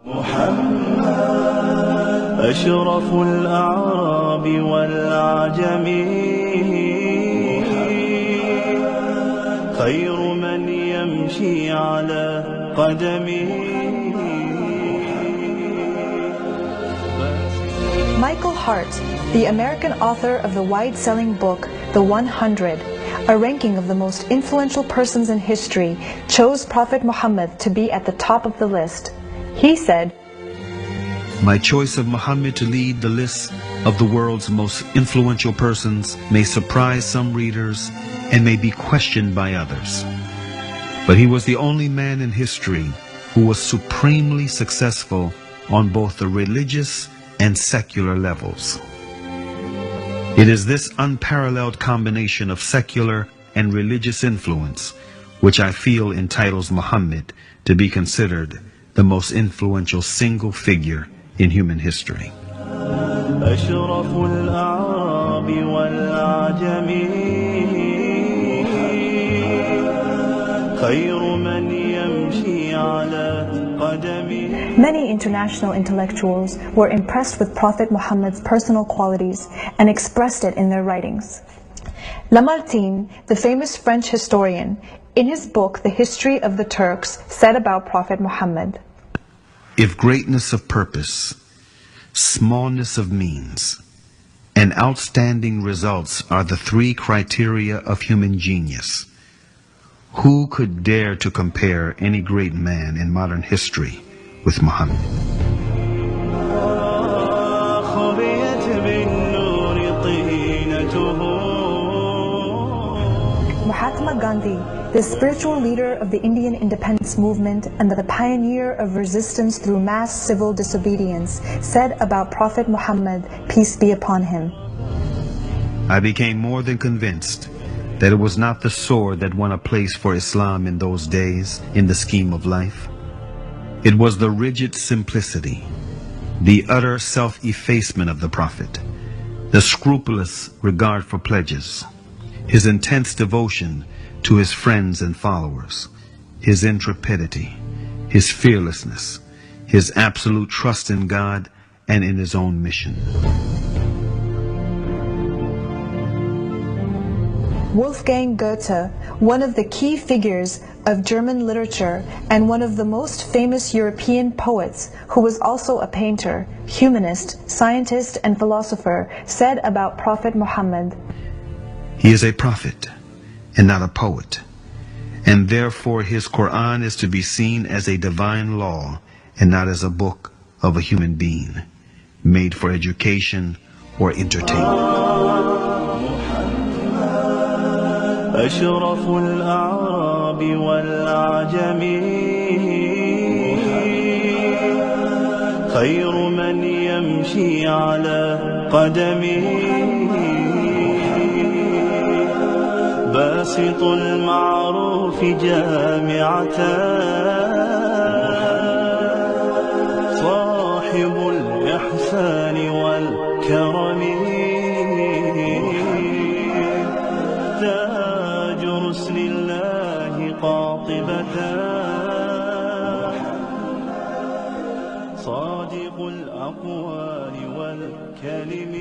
محمد أشرف الأعراب والأعجم خير من يمشي على قدمه. Michael Hart, the American author of the wide-selling book The 100, a ranking of the most influential persons in history, chose Prophet Muhammad to be at the top of the list. He said, "My choice of Muhammad to lead the list of the world's most influential persons may surprise some readers and may be questioned by others. But he was the only man in history who was supremely successful on both the religious and secular levels. It is this unparalleled combination of secular and religious influence which I feel entitles Muhammad to be considered the most influential single figure in human history." أشرف الأعراب والأعجم خير من يمشي على قدمه. Many international intellectuals were impressed with Prophet Muhammad's personal qualities and expressed it in their writings. Lamartine, the famous French historian, in his book The History of the Turks, said about Prophet Muhammad, "If greatness of purpose, smallness of means, and outstanding results are the three criteria of human genius, who could dare to compare any great man in modern history with Muhammad?" Mahatma Gandhi, the spiritual leader of the Indian independence movement and the pioneer of resistance through mass civil disobedience, said about Prophet Muhammad, peace be upon him, "I became more than convinced that it was not the sword that won a place for Islam in those days in the scheme of life. It was the rigid simplicity, the utter self-effacement of the Prophet, the scrupulous regard for pledges, his intense devotion to his friends and followers, his intrepidity, his fearlessness, his absolute trust in God and in his own mission." Wolfgang Goethe, one of the key figures of German literature and one of the most famous European poets, who was also a painter, humanist, scientist, and philosopher, said about Prophet Muhammad, "He is a prophet and not a poet, and therefore his Quran is to be seen as a divine law and not as a book of a human being, made for education or entertainment." أشرف الأعراب والأعجم خير من يمشي على قدمه باسط المعروف جامعة صاحب الإحسان والكرم تاج رسل الله قاطبة صادق الأقوال والكلم